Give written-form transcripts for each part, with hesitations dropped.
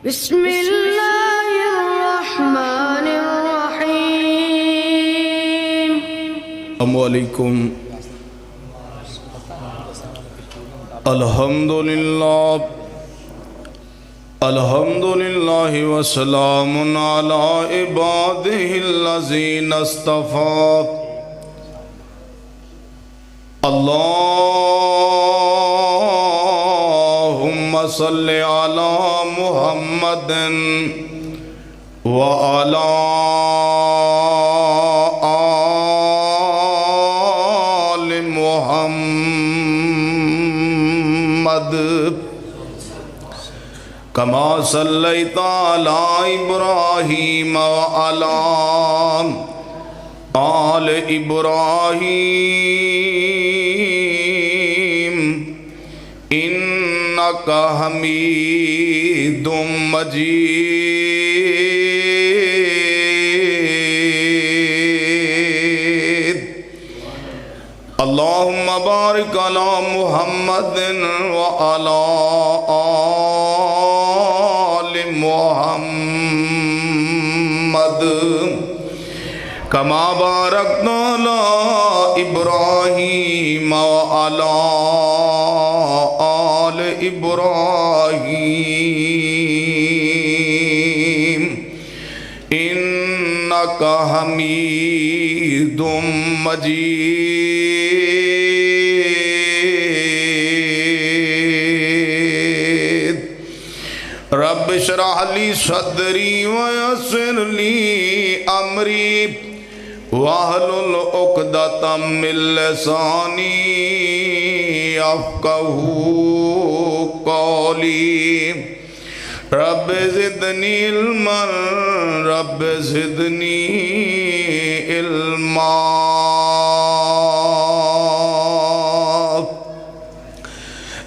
بسم اللہ الرحمن الرحیم۔ السلام علیکم۔ الحمدللہ وسلام علی عبادہ الذین اصطفیٰ۔ اللہم صلی علی محمد وعلی آل محمد کما صلیت علی ابراہیم وعلی آل ابراہیم انکا حمید مجید۔ اللہم بارک علی محمد وعلی آل محمد کما بارکت علی ابراہیم وعلی آل ابراہیم انکا حمید مجید۔ رب اشرح لی صدری ویسر لی امری واحلل عقدۃ من لسانی یفقہوا قولی۔ رب زدنی علما رب زدنی علما۔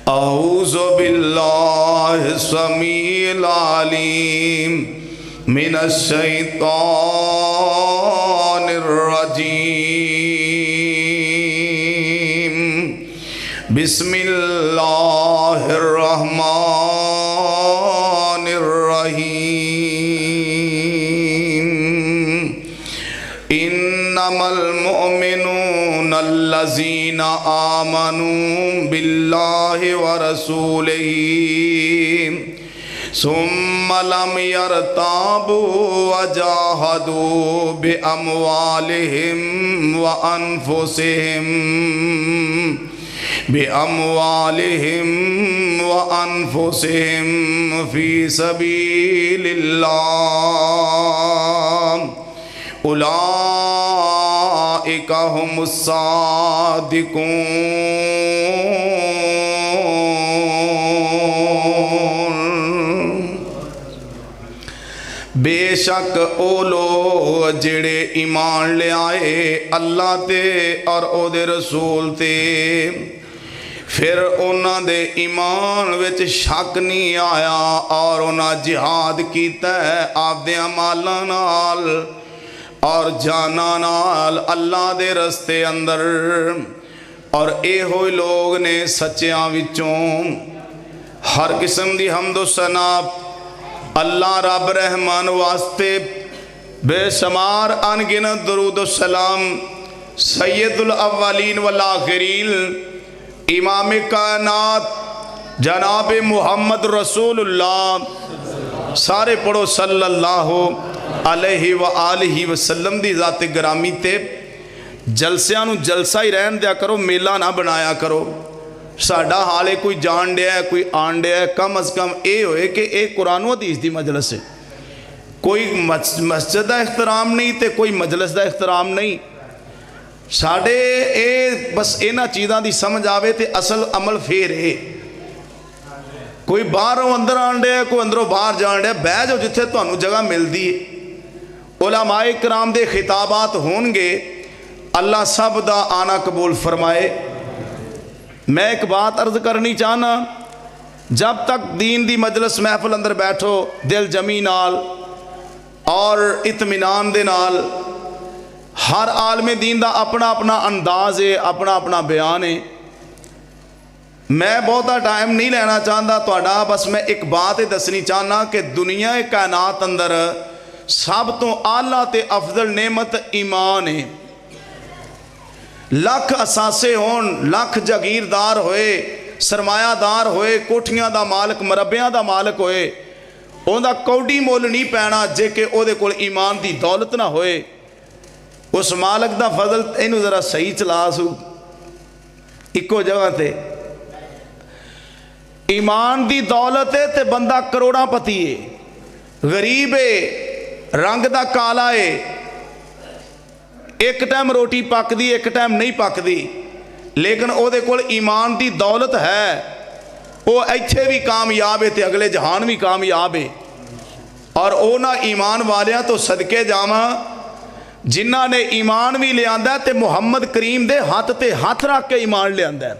اعوذ باللہ السمیع العلیم من الشیطان الرجیم۔ بسم اللہ الرحمن الرحیم۔ انما المؤمنون الذین آمنوا باللہ ورسولہ ثم لم يرتابوا وجاهدوا بأموالهم وأنفسهم في سبيل الله أولئك هم الصادقون۔ بے شک او لوگ جڑے ایمان لے آئے اللہ تے اور او دے رسول تے، پھر انہاں دے ایمان وچ شک نہیں آیا اور انہاں جہاد کیتا ہے آپ دے مالاں نال اور جاناں نال اللہ دے رستے اندر، اور اے ہوئے لوگ نے سچیاں وچوں۔ ہر قسم دی حمد و ثنا اللہ رب رحمان واسطے، بے شمار انگنت درود و سلام سید الاولین والآخرین امام کائنات جناب محمد رسول اللہ، سارے پڑھو صلی اللہ علیہ وآلہ وسلم دی ذات گرامی تے۔ جلسیاں نو جلسہ ہی رہن دیا کرو، میلہ نہ بنایا کرو۔ ساڑھا حالے کوئی جان دیا ہے کوئی آن دیا ہے، کم از کم اے ہوئے کہ اے قرآن و حدیث دی مجلس ہے، کوئی مسجد دا احترام نہیں تے کوئی مجلس دا احترام نہیں۔ ساڑھے اے بس اینا چیزاں دی سمجھ آوے تے اصل عمل پھر ہے۔ کوئی باہروں اندر آن دیا ہے کوئی اندروں باہر جان دیا ہے، بہ جو جتھے تو انہوں جگہ مل دی۔ علماء کرام دے خطابات ہونگے، اللہ سب دا آنا قبول فرمائے۔ میں ایک بات عرض کرنی چاہنا، جب تک دین دی مجلس محفل اندر بیٹھو دل جمی نال اور اطمینان دے نال، ہر عالم دین دا اپنا اپنا انداز ہے، اپنا اپنا بیان ہے۔ میں بہتا ٹائم نہیں لینا چاہتا تھوڑا، بس میں ایک بات دسنی چاہنا کہ دنیا کائنات اندر سب تو آلہ تے افضل نعمت ایمان ہے۔ لکھ اساسے ہون، لکھ جاگیردار ہوئے، سرمایہ دار ہوئے، کوٹھیاں دا مالک، مربیاں دا مالک ہوئے، اون دا کوڈی مول نہیں پینا جے کہ او دے کول ایمان دی دولت نہ ہوئے۔ اس مالک دا فضل اینو ذرا صحیح چلا سو ایکو جگہ تے ایمان دی دولت ہے تے بندہ کروڑا پتی ہے، غریب ہے، رنگ دا کالا ہے، ایک ٹائم روٹی پک دی ایک ٹائم نہیں پک دی، لیکن او دے کول ایمان دی دولت ہے، او ایتھے بھی کامیاب ہے تے اگلے جہان بھی کامیاب ہے۔ اور او نہ ایمان والیاں تو صدقے جاواں جنہاں نے ایمان بھی لے آندا ہے تے محمد کریم دے ہاتھ تے ہاتھ رکھ کے ایمان لے آندا ہے،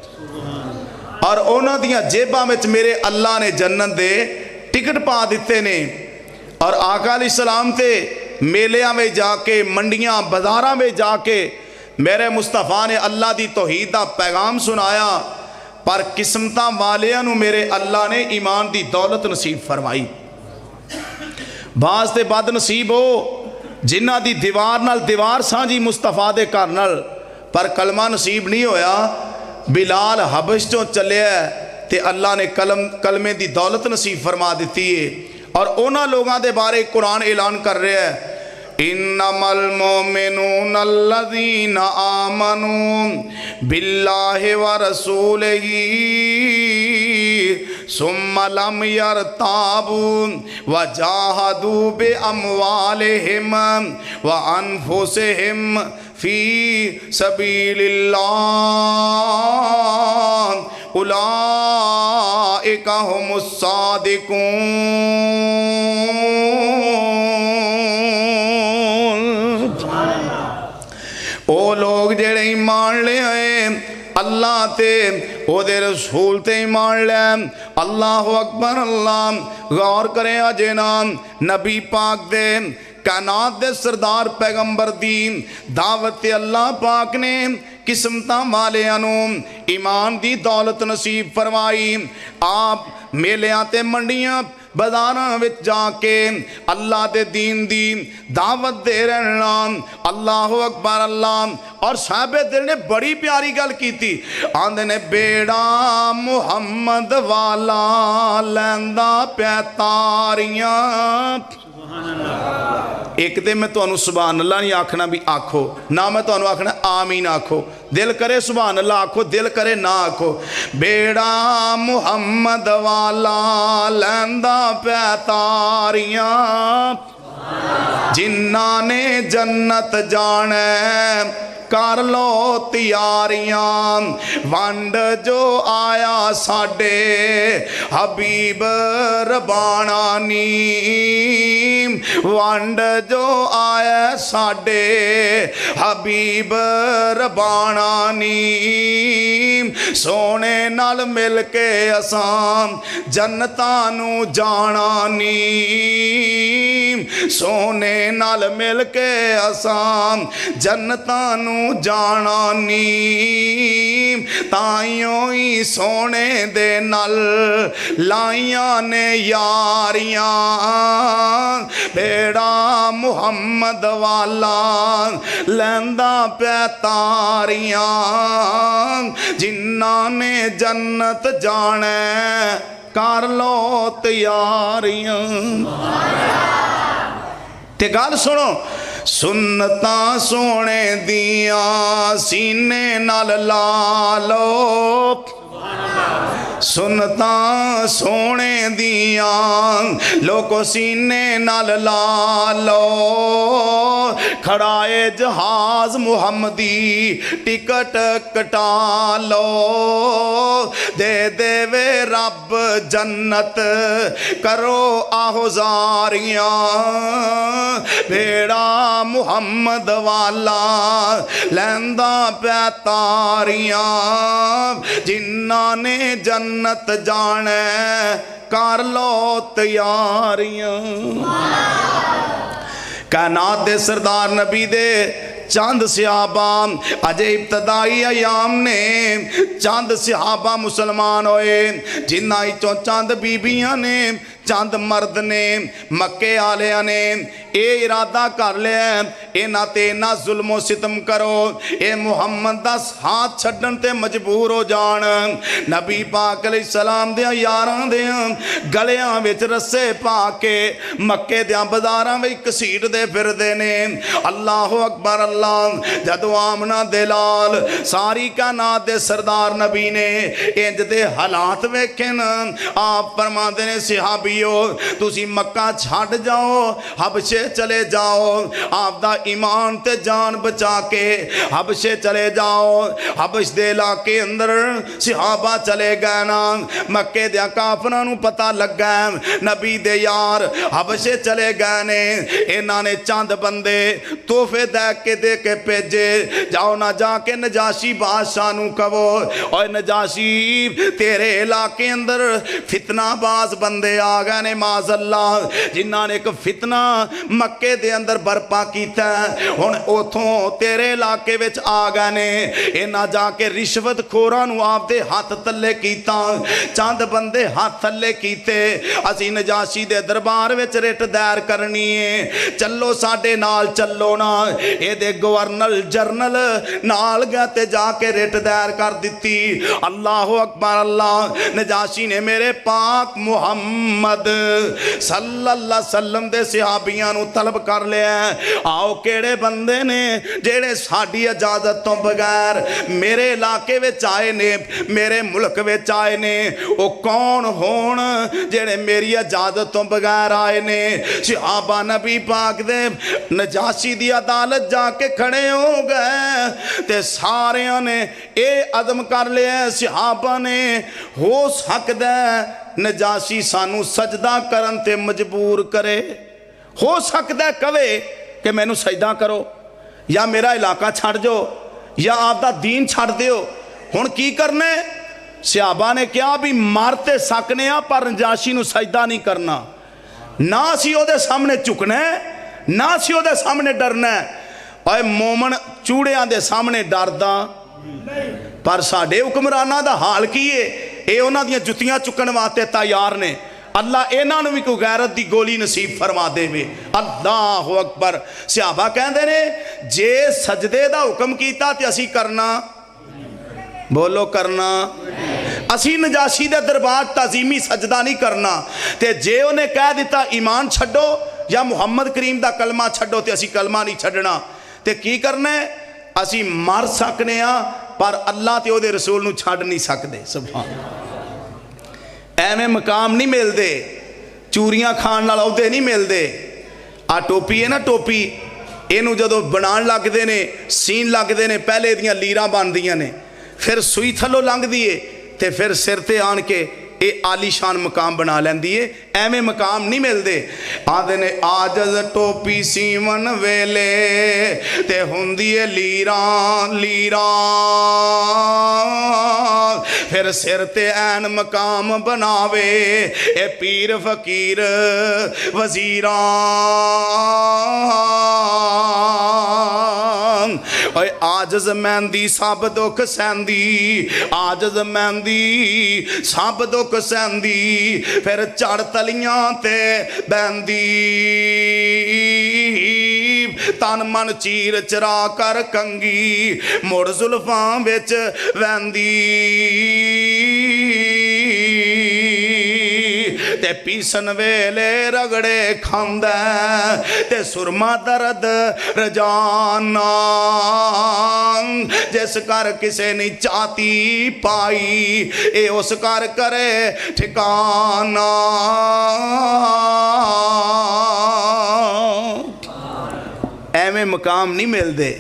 اور اونا دیاں جیباں میں میرے اللہ نے جنت دے ٹکٹ پا دیتے نے۔ اور آقا علیہ السلام تے میلیاں میں جا کے، منڈیاں بازاراں میں جا کے میرے مصطفیٰ نے اللہ دی توحید دا پیغام سنایا، پر قسمتاں والیاں نو میرے اللہ نے ایمان دی دولت نصیب فرمائی۔ بعض تے بد نصیب ہو جنہ دی دیوار نال دیوار سانجی مصطفیٰ دے گھر نال، پر کلمہ نصیب نہیں ہویا۔ بلال حبش چوں چلے تے اللہ نے کلمے دی دولت نصیب فرما دیتی ہے۔ اور اونا لوگاں دے بارے قرآن اعلان کر رہے ہیں، انما المومنون الذین آمنوا باللہ ورسولہ ثم لم يرتابوا وجاہدوا باموالہم وانفسہم فی سبیل اللہ اولئک هم الصادقون۔ او لوگ جڑے ایمان لے آئے اللہ تے او دے رسول تے ایمان لے، اللہ اکبر، اللہ غور کریں اجنام نبی پاک دے کائنات دے سردار پیغمبر دین دعوت اللہ پاک نے قسمتاں والیانو ایمان دی دولت نصیب فرمائی۔ آپ میلیاں تے منڈیاں بازاراں وچ جا کے اللہ دے دین دی دعوت دے رہنا، اللہ اکبر اللہ۔ اور صحابہ دل نے بڑی پیاری گل کی تھی، آندے نے بیڑا محمد والا لیندہ پیتاریاں۔ ایک دے میں تو انہوں سبحان اللہ نہیں آکھنا بھی آکھو، نہ میں تو انہوں آکھنا آمین آکھو، دل کرے سبحان اللہ آکھو، دل کرے نہ آکھو۔ بیڑا محمد والا لیندہ پیتاریاں، جنہ نے جنت جانے کر لو تیاریاں، وانڈ جو آیا ساڈے حبیب ربانا نیم، وانڈ جو آیا ساڈے حبیب ربانا نیم، سونے نال مل کے اسام جنتانو جانا نیم، سونے نال مل کے اسام جنتانو جانا نیم، تائیوں ہی سونے دے نل لائیاں نے یاریاں، بیڑا محمد والا لیندہ پیتاریاں، جنہ نے جنت جانے کر لو تیاریاں۔ تے گل سنو، سنتاں سونے دیاں سینے نال لالو، سنتاں سونے دیاں لوگو سینے نال لالو، کھڑائے جہاز محمدی ٹکٹ کٹا لو، دے دے وے رب جنت کرو آہزاریاں، بیڑا محمد والا لیندہ پیتاریاں، جنہ نے جنت جانے کر لو تیاریاں۔ کائنات دے سردار نبی دے چند صحابہ اجے ابتدائی ایام نے چند صحابہ مسلمان ہوئے جنہاں وچوں چند بیبیاں نے چند مرد نے مکے آلیاں نے اے ارادہ کر لیا اے نہ تے نہ ظلم و ستم کرو اے محمد دا ہاتھ چھڈن تے مجبور ہو جان نبی پاک علیہ السلام دیاں یاراں دیاں گلیاں وچ رسے پا کے مکے دیاں بازاراں وچ کسیٹ دے پھر دے نے اللہ اکبر اللہ جدو آمنہ دلال ساری کائنات دے سردار نبی نے انج دے حالات ویکھن آپ فرماندے نے صحابیو تسی مکہ چھڈ جاؤ حبشے چلے جاؤ آپ دا ایمان تے جان بچا کے حبشے چلے جاؤ حبش دے علاقے اندر صحابہ چلے گئے نا مکے دیا کافراں نو پتہ لگ گئے نبی دے یار حبشے چلے گئے نے انہاں نے چند بندے تحفے دے کے بھیجے جاؤ نہ جا کے نجاشی بادشاہ نو کہو اور نجاشی تیرے علاقے اندر فتنہ باز بندے آ گئے نے معاذ اللہ جنہاں نے ایک فتنہ مکے دے اندر برپا کیتا ہے ہن اوتھوں تیرے علاقے وچ آ گئے نے انہاں جا کے رشوت خوراں نو آپ دے ہاتھ تلے کیتا چند بندے ہاتھ تلے کیتے اسی نجاشی دے دربار وچ رٹ دائر کرنی ہے چلو ساڈے نال چلو نا اے دے گورنل جرنل نال گئے تے جا کے رٹ دائر کر دیتی اللہ اکبر اللہ نجاشی نے میرے پاک محمد صلی اللہ علیہ وسلم دے صحابیاں نو طلب کر لیا آؤ کیڑے بندے نے جیڑے ساڈی اجازت تو بغیر میرے علاقے وچ آئے نے میرے ملک وچ آئے نے او کون ہون جیڑے میری اجازت تو بغیر آئے نے صحابہ نبی پاک دے نجاشی دی عدالت جا کے کھڑے ہو گئے تے ساریاں نے اے عزم کر لیا صحابہ نے ہو سکتا ہے نجاشی سانو سجدہ کرن تے مجبور کرے ہو سکتا ہے کہے کہ میں نو سجدہ کرو یا میرا علاقہ چھڑ جو یا آپ دا دین چھڑ دیو ہن کی کرنے صحابہ نے کیا بھی مارتے سکنے ہیں پر نجاشی نو سجدہ نہیں کرنا نہ سی او دے سامنے چکنے نہ سی او دے سامنے ڈرنا اے مومن چوڑیاں دے سامنے ڈردا پر ساڈے حکمراناں دا حال کیے اے انہاں دیاں جتیاں چکن واسطے تیار نے اللہ انہاں نوں وی کوئی غیرت دی گولی نصیب فرما دے وے اللہ اکبر صحابہ کہندے نے جے سجدے دا حکم کیتا تے اسی کرنا بولو کرنا اسی نجاشی دے دربار تعظیمی سجدہ نہیں کرنا تے جے انہیں کہہ دیتا ایمان چھڈو یا محمد کریم دا کلمہ چھڈو تے اسی کلمہ نہیں چھڈنا تے کی کرنے اسی مار سکنے ہاں پر اللہ تے او دے رسول نو چھڈ نہیں سکدے سبحان ایویں مقام نہیں مل دے چوریاں کھان نال عہدے نہیں مل دے آ ٹوپی ہے نا ٹوپی اینو جدو بنان لگ دے نے سین لگ دے نے پہلے دیاں لیراں بن دیاں نے پھر سوئی تھلو لنگ دیئے تے پھر سر تے آن کے اے عالی شان مقام بنا لین دیئے ایویں مقام نہیں مل دے آدھے نے آجز ٹوپی سیون ویلے تے ہندیے لیران پھر سر تے این مقام بناوے اے پیر فقیر وزیران اے آجز مہندی سب دکھ سیندی آجز مہندی سب دکھ سیندی پھر چڑھ تلیاں تے بہندی تن من چیر چرا کر کنگی مڑ زلفاں وچ ویندی تے پیسن ویلے رگڑے کھاندے تے سرما درد رجانا جس کر کسے نہیں چاہتی پائی اے اس کر کرے ٹھکانا ایویں مقام نہیں مل دے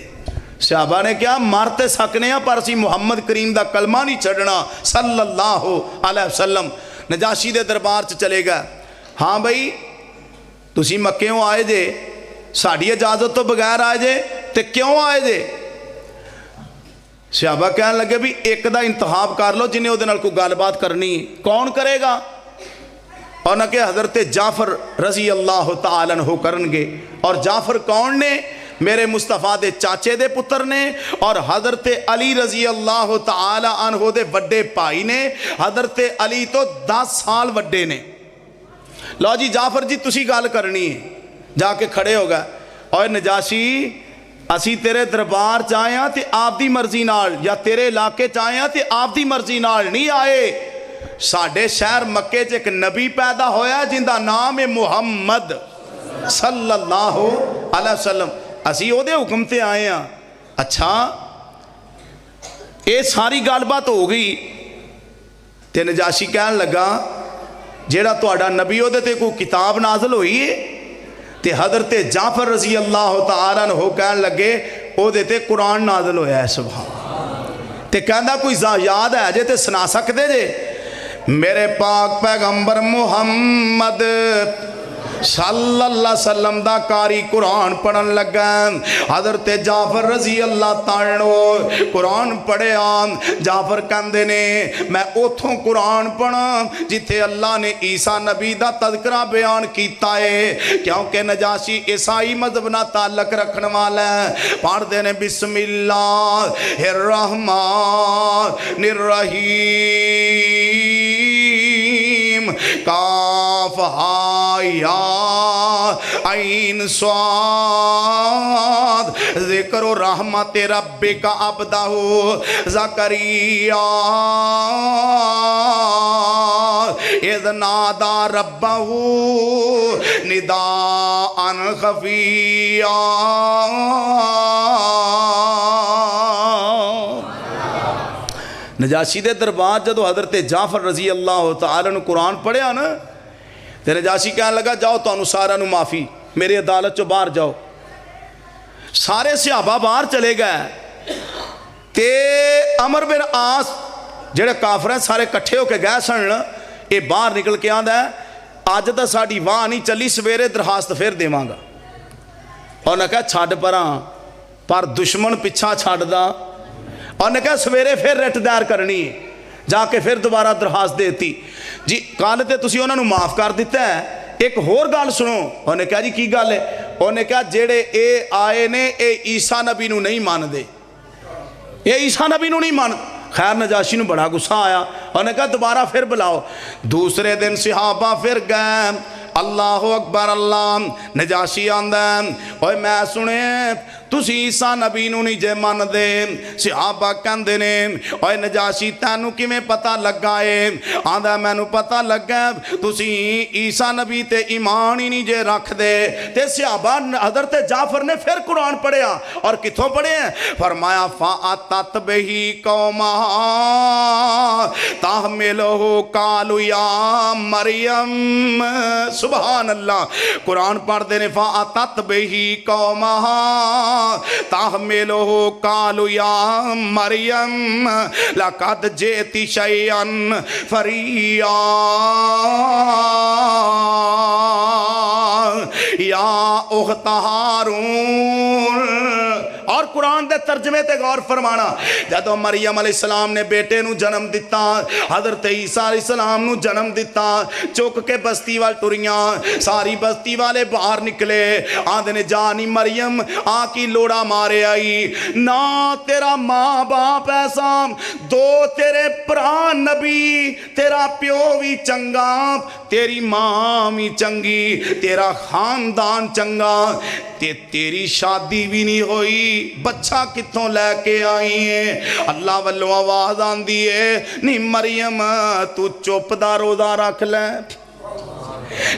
صحابہ نے کیا مارتے سکنے ہیں پر اسی محمد کریم دا کلمہ نہیں چھڑنا صلی اللہ علیہ وسلم نجاشی دے دربار چلے گا ہاں بھائی تسی مکیوں آئے جے ساڑھی اجازت تو بغیر آئے جے تے کیوں آئے جے صحابہ کہنے لگے بھی ایک دا انتخاب کر لو جنہیں ادھے نال کو گال بات کرنی کون کرے گا اور نہ کہ حضرت جعفر رضی اللہ تعالیٰ عنہ کرنگے اور جعفر کون نے میرے مصطفیٰ دے چاچے دے پتر نے اور حضرت علی رضی اللہ تعالی عنہ دے وڈے بھائی نے حضرت علی تو 10 سال وڈے نے لو جی جعفر جی تسی گل کرنی ہے جا کے کھڑے ہو گئے اور نجاشی اسی تیرے دربار چاہے ہیں تے آپ دی مرضی نال یا تیرے علاقے چاہے ہیں تے آپ دی مرضی نال نہیں آئے ساڑھے شہر مکے چ ایک نبی پیدا ہویا جن دا نام ہے محمد صلی اللہ علیہ وسلم اسی او دے حکم تے آئے ہیں اچھا اے ساری گل بات ہو گئی تے نجاشی کہنے لگا جیڑا تہاڈا نبی او دے تے کوئی کتاب نازل ہوئی ہے تے حضرت جعفر رضی اللہ تعالیٰ عنہ کہنے لگے او دے تے قرآن نازل ہویا ہے سبحان تے کہندا کوئی یاد ہے جے تے سنا سکدے جے میرے پاک پیغمبر محمد صلی اللہ علیہ وسلم دا کاری قرآن پڑھن لگا حضرت جعفر رضی اللہ تعالیٰ عنہ قرآن پڑھے جعفر کہندے نے میں اوتھوں قرآن پڑھا جتھے اللہ نے عیسیٰ نبی دا تذکرہ بیان کیتا ہے کیونکہ نجاشی عیسائی مذہب نہ تعلق رکھنے والا ہے پڑھ دے نے بسم اللہ الرحمن الرحیم کاف ہا یا عین صاد ذکر رحمت ربک عبدہ زکریا اذ نادا ربہ نداء خفیا نجاشی دے دربار جدو حضرت جعفر رضی اللہ تعالیٰ نے قرآن پڑھیا نا تے نجاشی کہنے لگا جاؤ تو انو سارا نو معافی میری عدالت چو باہر جاؤ سارے صحابہ باہر چلے گئے تے عمر بن عاص جڑے کافر ہیں سارے کٹھے ہو کے گئے سن اے باہر نکل کے آندا ہے آج تا ساڑی واہ نہیں چلی سویرے درخواست پھر دیواں گا اور نے کہا چھاڑ پراں پر دشمن پچھا چھاڑ دا اور نے کہا سویرے پھر رٹ دار کرنی ہے جا کے پھر دوبارہ درخواست دیتی جی کال تے تسی انہوں نے معاف کر دیتا ہے ایک اور گال سنو انہوں نے کہا جی کی گال ہے انہوں نے کہا جیڑے اے آئے نے اے عیسیٰ نبی نو نہیں مان دے اے عیسیٰ نبی نو نہیں مان خیر نجاشی نو بڑا غصہ آیا انہوں نے کہا دوبارہ پھر بلاؤ دوسرے دن صحابہ پھر گئے اللہ اکبر اللہ نجاشی آندہ اوہ میں سنے تُسی عیسیٰ نبی نو نہیں جے مان دے صحابہ کہندے نے اوہ نجاشی تینو کی میں پتہ لگائے آندہ میں نو پتہ لگائے تُسی عیسیٰ نبی تے ایمان ہی نہیں جے رکھ دے تے صحابہ حضرت جعفر نے پھر قرآن پڑھیا اور کتھوں پڑھے ہیں فرمایا فَأَتَتْ بِهِ قَوْمَهَا تَحْمِلُهُ قَالُوا يَا مَرْيَمْ سبحان اللہ قرآن پڑھ دینے فَأَتَتْ بِهِ قَوْمَهَا تَحْمِلُهُ قَالُوا يَا مَرْيَمْ لَقَدْ جِئْتِ شَيْئًا فَرِيًّا یا اخت ہارون اور قرآن دے ترجمے تے غور فرمانا جدو مریم علیہ السلام نے بیٹے نو جنم دیتا حضرت عیسیٰ علیہ السلام نو جنم دیتا چوک کے بستی وال ٹریاں ساری بستی والے باہر نکلے آدھے نے جانی مریم آکی لوڑا مارے آئی نا تیرا ماں باپ ایسا دو تیرے پران نبی تیرا پیو بھی چنگا تیری ماں بھی چنگی تیرا خاندان چنگا تیری شادی بھی نہیں ہوئی بچہ کتوں لے کے آئی ہیں اللہ والو آواز آن دیئے نہیں مریم تو چپ دا روزہ رکھ لے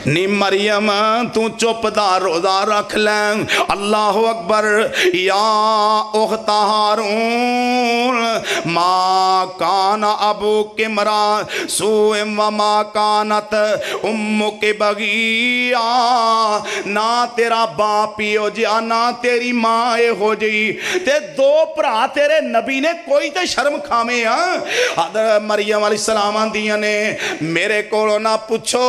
نی مریم تو چپ دا روزہ رکھ لیں اللہ اکبر یا اخت ہارون ما کان ابو کے مرا سوء وما کانت امو کے بغیا نہ تیرا باپ ہی ہو جیا نہ تیری ماں ہو جی تے دو پرا تیرے نبی نے کوئی تے شرم کھامے حضرت مریم علیہ السلام آندیاں نے میرے کو نہ پوچھو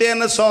300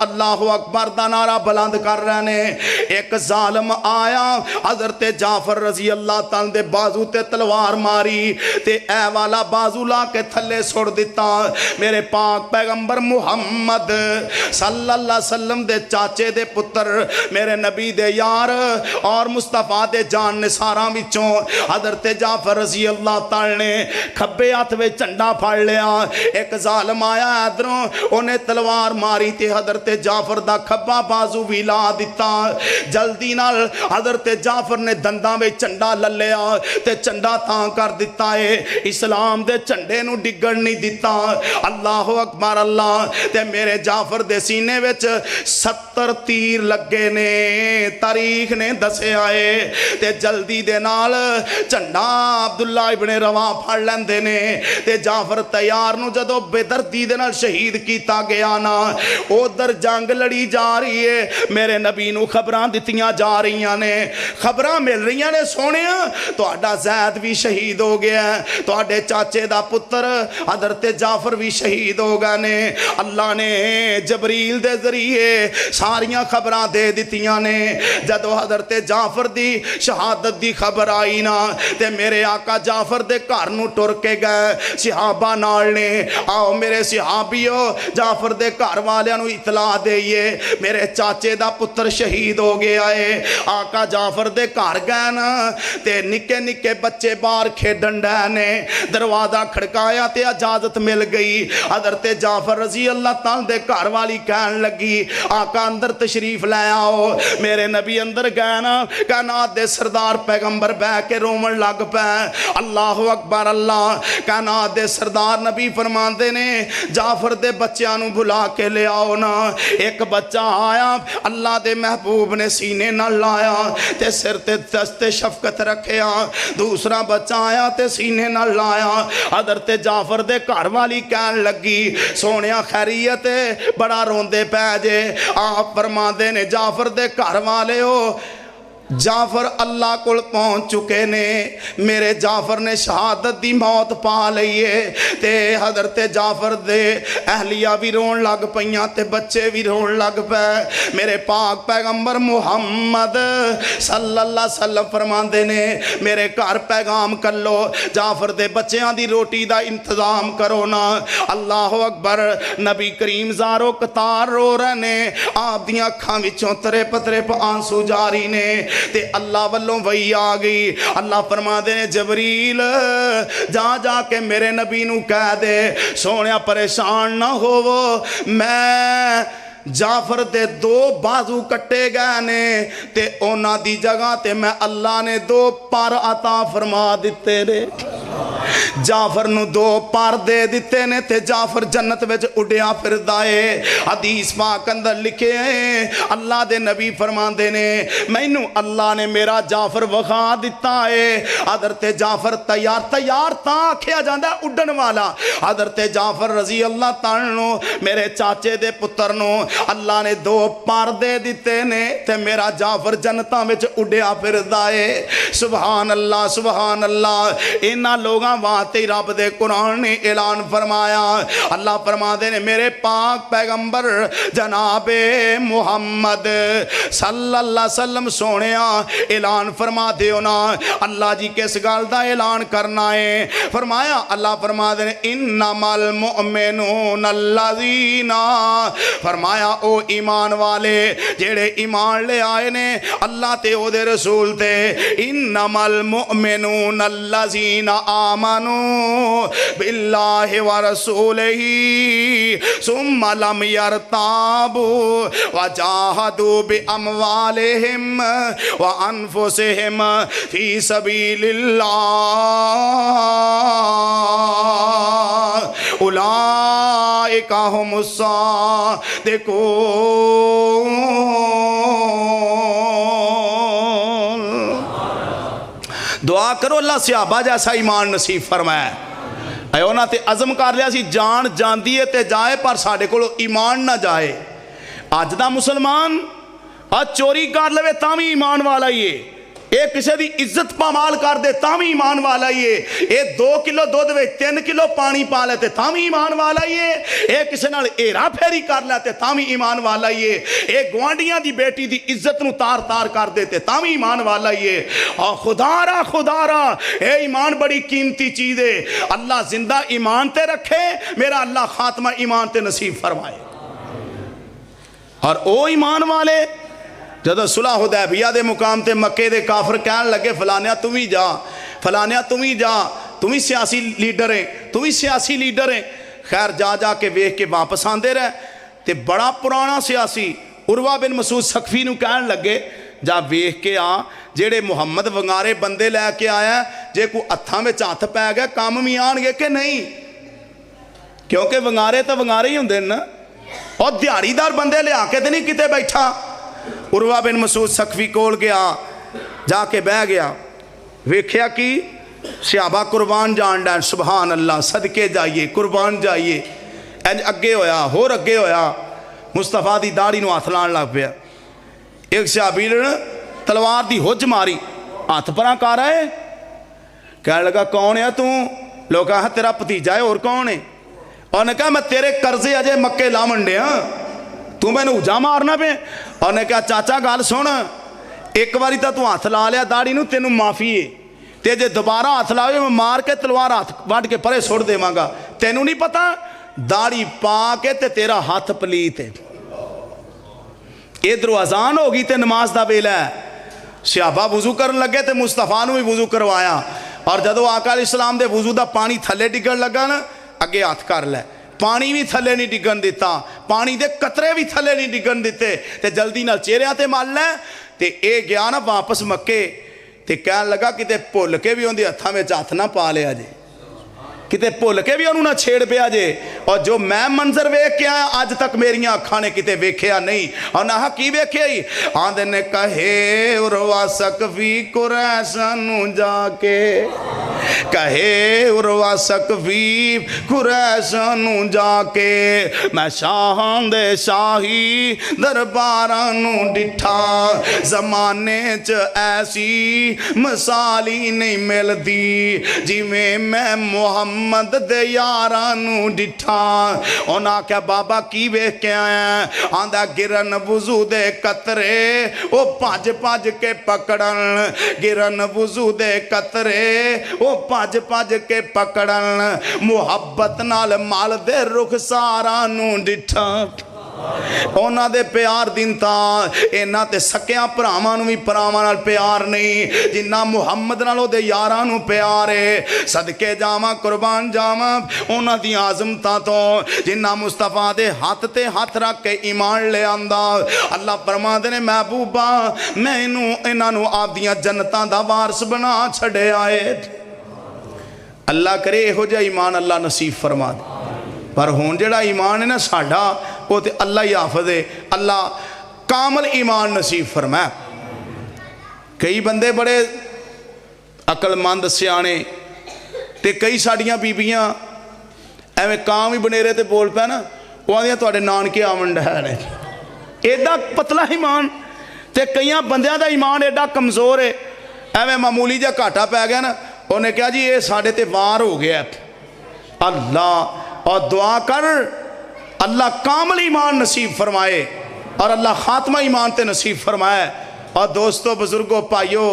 اللہ اکبر دا نعرہ بلند کر رہے نے ایک ظالم آیا حضرت جعفر رضی اللہ تعالیٰ دے بازو تے تلوار ماری تے اے والا بازو لا کے تھلے سوڑ دیتا میرے پاک پیغمبر محمد صلی اللہ علیہ وسلم دے چاچے دے پتر میرے نبی دے یار اور مصطفیٰ دے جان نثاراں وچوں حضرت جعفر رضی اللہ تعالیٰ نے کھبے ہاتھ وچ جھنڈا پھڑ لیا ایک ظالم آیا ادھروں انہیں تلوار ماری تے حضرت جعفر دا کھبا بازو بھی لا دیتا جلدی نال حضرت جعفر نے دنداں وچ چنڈا للیا تے چنڈا تاں کر دیتا ہے اسلام دے چنڈے نو ڈگڑ نہیں دیتا اللہ اکبر اللہ تے میرے جعفر دے سینے وچ 70 تیر لگے نے تاریخ نے دسے آئے تے جلدی دے نال چنڈا عبداللہ ابن رواح پھڑ لیندے نے تے جعفر تیار نو جدو بے دردی دے نال شہید کیتا گیا نا ادھر جنگ لڑی جا رہی ہے میرے نبی نو خبراں دتیاں جا رہیاں نے خبراں مل رہیاں نے سونیا تہاڈا زید بھی شہید ہو گیا ہے تہاڈے چاچے دا پتر حضرت جعفر بھی شہید ہو گئے نے اللہ نے جبریل دے ذریعے ساریاں خبراں دے دتیاں نے جدو حضرت جعفر دی شہادت دی خبر آئی نا تے میرے آقا جعفر دے گھر نو ٹر کے گئے صحابہ نال نے آؤ میرے صحابیو جعفر دے گھر والیاں نو اطلاع دئیے میرے چاچے دا پتر شہید ہو گیا ہے آقا جعفر دے گھر گئے نا تے نکے نکے بچے باہر کھیڈن ڈے نے دروازہ کھڑکایا تے اجازت مل گئی حضرت جعفر رضی اللہ تعالیٰ دے گھر والی کہن لگی آقا اندر تشریف لے آؤ میرے نبی اندر گئے نا کائنات دے سردار پیغمبر بہ کے رومن لگ پے اللہ اکبر اللہ کائنات دے سردار نبی فرماندے نے جعفر دے بچیاں نو بلا کے لے آؤ نا ایک بچہ آیا اللہ دے محبوب نے سینے نہ لایا تے سر تے دست شفقت رکھیا دوسرا بچہ آیا تے سینے نہ لایا حضرت جعفر دے گھر والی کہن لگی سونیا خیریت بڑا روندے پے جے آپ فرماندے نے جعفر دے گھر والے ہو جعفر اللہ کل پہنچ چکے نے میرے جعفر نے شہادت دی موت پا لئیے تے حضرت جعفر دے اہلیہ بھی رون لگ پئیاں تے بچے بھی رون لگ پے میرے پاک پیغمبر محمد صلی اللہ علیہ وسلم فرماندے نے میرے گھر پیغام کر لو جعفر دے بچیاں دی روٹی دا انتظام کرو نا اللہ اکبر نبی کریم زارو قطار رو رہے نے آپ دیاں اکھاں وچوں تریپ تریپ آنسو جاری نے تے اللہ والوں وہی آگئی اللہ فرما دے جبریل جا جا کے میرے نبی نو کہہ دے سونیا پریشان نہ ہو میں جعفر دے 2 بازو کٹے گئے نے تے اونا دی جگہ تے میں اللہ نے 2 پر عطا فرما دیتے رے جعفر نو 2 پر دے دیتے نے تے جعفر جنت وچ اڈیا پھر دائے حدیث پاک اندر لکھے ہیں اللہ دے نبی فرماندے نے مینوں اللہ نے میرا جعفر وخا دیتا ہے حضرت جعفر تیار تا آکھیا جاندا اڈن والا حضرت جعفر رضی اللہ تعالیٰ میرے چاچے دے پتر نو اللہ نے 2 پر دے دیتے نے تے میرا جعفر جنتاں وچ اڈیا پھر دائے سبحان اللہ انہاں لوگاں واسطے رب دے قرآن نے اعلان فرمایا اللہ فرما دے نے میرے پاک پیغمبر جناب محمد صلی اللہ علیہ وسلم سونیا اعلان فرما دیو نا اللہ جی کس گل دا اعلان کرنا ہے فرمایا اللہ فرما دے نے انما المؤمنون الذین فرمایا او ایمان والے جیڑے ایمان لے آئے نے اللہ تے او دے رسول تے انما المؤمنون الذین آمنوا باللہ ورسولہ ثم لم يرتابوا وجاہدوا باموالہم وانفسہم فی سبیل اللہ اولئک ھم الصادقون دعا کرو اللہ صحابہ جیسا ایمان نصیب فرمائے اے انہاں تے عزم کر لیا سی جان جاندی ہے تے جائے پر ساڑھے کو ایمان نہ جائے اج دا مسلمان اج چوری کر لوے تاں بھی ایمان والا ہی ہے یہ کسی دی عزت پامال کر دے تاں بھی ایمان والا ہی ہے، یہ 2 کلو دودھ وچ 3 کلو پانی پا لے تے تاں بھی ایمان والا ہی ہے، یہ کسی نال ہیرا پھیری کر لے تے تاں بھی ایمان والا ہی ہے، یہ گوانڈیاں دی بیٹی دی عزت نو تار تار کر دے تے تاں بھی ایمان والا ہی ہے۔ اور خدا را اے ایمان بڑی قیمتی چیز ہے، اللہ زندہ ایمان تے رکھے، میرا اللہ خاتمہ ایمان تے نصیب فرمائے۔ اور او ایمان والے جدو صلح حدیبیہ دے مقام تے مکے دے کافر کہن لگے فلانیا تم ہی جا، فلانیا تم ہی جا، تم ہی سیاسی لیڈر ہیں، تم ہی سیاسی لیڈر ہیں۔ خیر جا کے ویکھ کے واپس آندے رہے تے بڑا پرانا سیاسی عروہ بن مسعود ثقفی نو کہن لگے جا ویکھ کے آ جیڑے محمد ونگارے بندے لے کے آیا جے کو ہتھاں وچ ہتھ پے گئے کام بھی آن گے کہ نہیں، کیونکہ ونگارے تو ونگارے ہی ہوندے نا، اور دیہڑی دار بندے لے آ کے تے نہیں کتے بیٹھا۔ عروہ بن مسعود ثقفی کول گیا، جا کے بہ گیا، ویکھیا کی صحابہ قربان جان ڈین، سبحان اللہ، صدقے جائیے، قربان جائیے، اگے ہویا ہور اگے ہویا، مصطفیٰ دی داڑھی نو ہاتھ لان لگ پیا۔ ایک صحابی نے تلوار دی ہوج ماری، ہاتھ پراں کر آئے، کہنے لگا کون ہے تو؟ لوگ کہا تیرا بھتیجا ہے، اور کون ہے؟ اور نے کہا میں تیرے قرضے اجے مکے لا منڈے ہاں، تو میں نے اجا مارنا پہ۔ اور نے کہا چاچا گال سن، ایک باری تو ہاتھ لا لیا داڑھی نو، تینوں معافی ہے، تے جے دوبارہ ہاتھ لاؤ میں مار کے تلوار ہاتھ وڈ کے پرے چھوڑ دے مانگا، تینوں نہیں پتا داڑھی پا کے تے تیرا ہاتھ پلیت ہے۔ ادھر اذان ہوگی تے نماز دا ویلا ہے، صحابہ وضو کرن لگے تے مصطفیٰ نو بھی وضو کروایا، اور جدو آقا علیہ السلام دے وضو دا پانی تھلے ڈگن لگا نا، اگے ہاتھ کر لے، پانی بھی تھلے نہیں ڈگن دیتا، پانی دے قطرے بھی تھلے نہیں ڈگن دیتے، تے جلدی نال چہرے تے مال لے، تے اے گیا نا واپس مکے، تے کہن لگا کتے بھول کے بھی ہوندی ہتھاں وچ ہاتھ نہ پا لیا جے، کتے بھول کے بھی انہوں نہ چھیڑ پیا جے، اور جو میں منظر ویکھ کے آیا آج تک میریاں اکھاں نے کتے ویکھیا نہیں، اور نہ کی ویکھیا ہی آندے نے کہے عروہ ثقفی قریشاں نو جا کے، کہے عروہ ثقفی قریشاں نو جا کے، میں شاہاں دے شاہی درباراں نو ڈٹھا، زمانے چ ایسی مثالی نہیں ملدی جی میں محمد دے یارانو ڈٹھا۔ اونا کیا بابا کی ویکھ کے آیا؟ آندہ گرن وضو دے قطرے او پاج پاج کے پکڑن، گرن وضو دے قطرے او پاج پاج کے پکڑن، محبت نال مال دے رخسارانو ڈٹھا۔ اونا دے پیار دن تا اینا تے سکیاں پرامانو بھی پرامان پیار نہیں جنہ محمد نالو دے یارانو پیارے، صدقے جاما قربان جاما اونا دی عظمتاں تو جنہ مصطفیٰ دے ہاتھ تے ہاتھ رکھ کے ایمان لے آندہ۔ اللہ فرما دے نے محبوبہ میں انہوں آپ دیاں جنتاں دا وارث بنا چھڑے آئے۔ اللہ کرے ہو جا ایمان اللہ نصیب فرما دے، پر ہون جڑا ایمان ہے نا ساڑھا وہ تے اللہ ہی حافظ ہے، اللہ کامل ایمان نصیب فرمائے۔ کئی بندے بڑے عقل مند سیانے تے کئی ساڑیاں بیبیاں ایویں کام ہی بنے رہے تے بول پہ نا وہ آدھیاں تو اڑے نان کے آمن ڈھائے ایڈا پتلا ایمان، تے کئیاں بندیاں دا ایمان ایڈا کمزور ہے، ایویں معمولی جا کاٹا پہ گیا نا انہیں کہا جی یہ ساڑھے تے وار ہو گیا ہے۔ اللہ اور دعا کر اللہ کامل ایمان نصیب فرمائے اور اللہ خاتمہ ایمان تے نصیب فرمائے۔ اور دوستو بزرگوں پائیو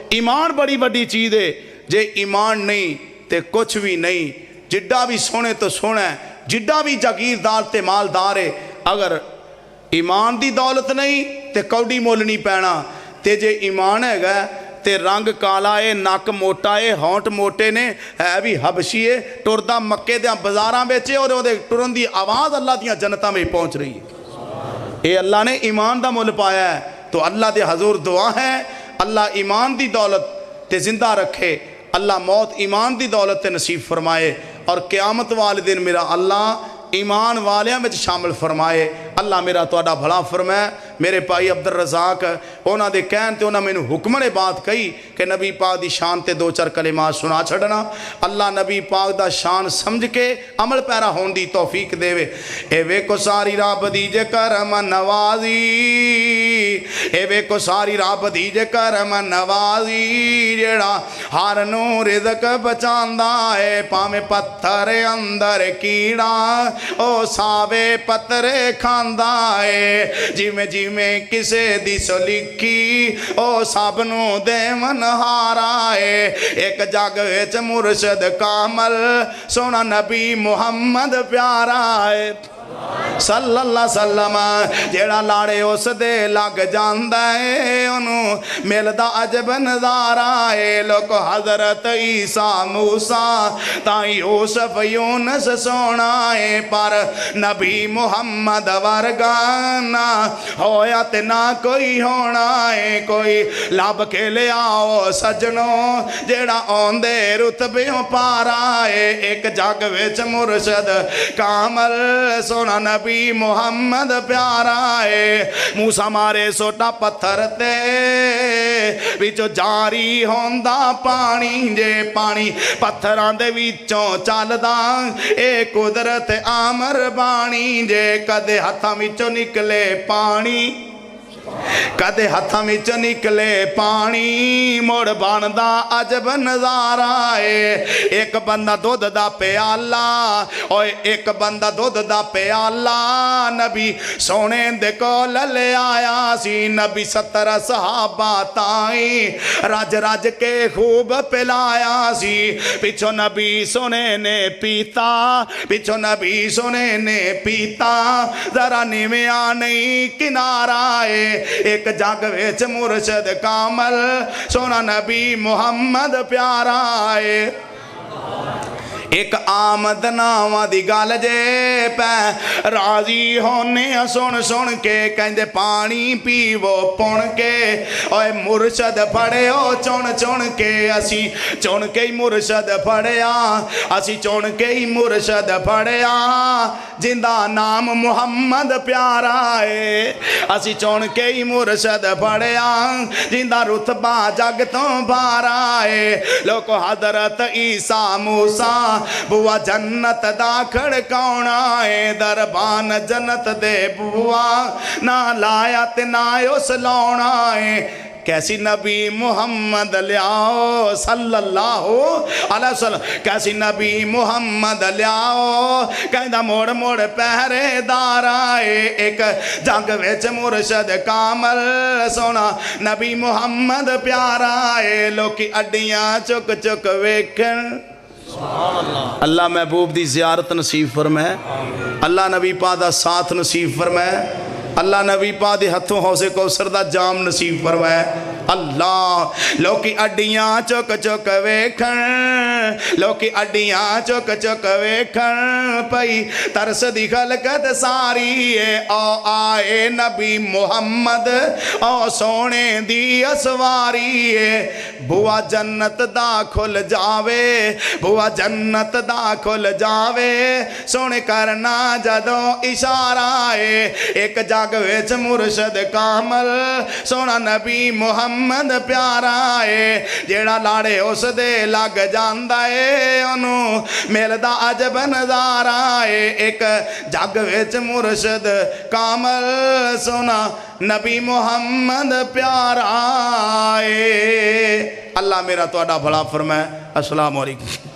ایمان بڑی بڑی چیز ہے، جے ایمان نہیں تے کچھ بھی نہیں، جڈا بھی سونے تو سونا ہے، جڈا بھی جاگیردار تے مالدار ہے، اگر ایمان دی دولت نہیں تے کوڑی مول نہیں پینا، تے جے ایمان ہے گا تے رنگ کالا ہے، ناک موٹا ہے، ہونٹ موٹے نے، ہے بھی حبشی ہے، ٹردہ مکے دیاں بزاراں بیچے اور ٹرن دی آواز اللہ دیاں جنتاں میں پہنچ رہی ہے۔ اے اللہ نے ایمان دا مول پایا ہے، تو اللہ دے حضور دعا ہے اللہ ایمان دی دولت تے زندہ رکھے، اللہ موت ایمان دی دولت تے نصیب فرمائے، اور قیامت والے دن میرا اللہ ایمان والیاں میں شامل فرمائے۔ اللہ میرا توڑا بھلا فرمائے۔ میرے بھائی عبد الرزاق انہاں دے کہن تے انہاں مینوں حکم نے بات کہی کہ نبی پاک دی شان تے دو چار کلمات سنا چھڑنا اللہ نبی پاک دا شان سمجھ کے عمل پیرا ہون دی توفیق دے وے اے ویکھو ساری رب دی جے کرم نوازی اے ویکھو ساری رب دی جے کرم نوازی جیڑا ہر نو رزق بچاندا ہے پاویں پتھر اندر کیڑا او ساوے پترے کھاندا ہے جویں جویں کسے دی سو لکھی او سب نو دیون ہارا ہے ایک جگ وچ مرشد کامل سونا نبی محمد پیارا ہے صلی اللہ وسلم جیڑا لاڑے اس دے لگ جاندا ہے انہوں ملدا عجب نظارہ ہے لوگ حضرت عیسیٰ موسیٰ تائیں یوسف یونس سونا ہے پر نبی محمد ورگانا ہویا تے نہ کوئی ہونا ہے کوئی لب کے لے آؤ سجنوں جیڑا آن دے رتبیوں پارا ہے ایک جگ وچ مرشد کامل سونا نبی محمد پیارا ہے موسیٰ مارے سوٹا پتھر تے وچوں جاری ہوندا پانی جے پانی پتھران دے وچوں چلدا اے قدرت آمر بانی جے کدے ہتھاں وچوں نکلے پانی کدے ہتھاں وچ نکلے پانی مڑ بندا عجب نظارہ ہے ایک بندہ دودھ دا پیالہ اوے ایک بندہ دودھ دا پیالہ نبی سونے دے کول لے آیا سی نبی 70 صحابہ تائیں رج رج کے خوب پلایا سی پچھو نبی سونے نے پیتا پچھو نبی سونے نے پیتا ذرا نیویاں نہیں کنارہ ہے ایک جگ وچ مرشد کامل سونا نبی محمد پیارا ہے ایک آمد ناواں دی گل جے پہ راضی ہونے سن سن کے کہندے پانی پیو پن کے اوے مرشد پڑھیو چن چن کے اسی چن کے ہی مرشد پڑھیا اسی چن کے ہی مرشد پڑھیا جندہ نام محمد پیارا ہے اسی چن کے ہی مرشد پڑھیا جندہ رتبہ جگ تو بارا ہے لوگ حضرت عیسیٰ موسیٰ بوا جنت دا کھڑکاؤنا ہے دربان جنت دے بوا نہ لایا تے نہ اس لاؤنا ہے کیسی نبی محمد لیاؤ صلی اللہ علیہ وسلم کیسی نبی محمد لیاؤ کہندہ موڑ موڑ پہرے دار آئے ایک جنگ وچ مرشد کامل سونا نبی محمد پیارا ہے لوکی اڈیاں چک چک ویکھن اللہ محبوب دی زیارت نصیب فرمائے اللہ نبی پاک دا ساتھ نصیب فرمائے اللہ نبی پاک دے ہتھوں حوضے کوثر دا جام نصیب فرمائے اللہ لوکی اڈیاں چک چک ویکھن لوکی اڈیاں چک چک ویکھن پئی ترس دی خلقت ساری ہے او آئے نبی محمد او سونے دی اسواری ہے بوا جنت دا کھل جاوے بوا جنت دا کھل جاوے سونے کرنا جدوں اشارہ ہے ایک جگ وچ مرشد کامل سونا نبی محمد پیارا ہے جیڑا لاڑے اس دے لگ جاندا ہے انہوں ملدا عجب نظارہ ہے ایک جگ وچ مرشد کامل سونا نبی محمد پیارا ہے اللہ میرا تو اڈا بھلا فرمائے السلام علیکم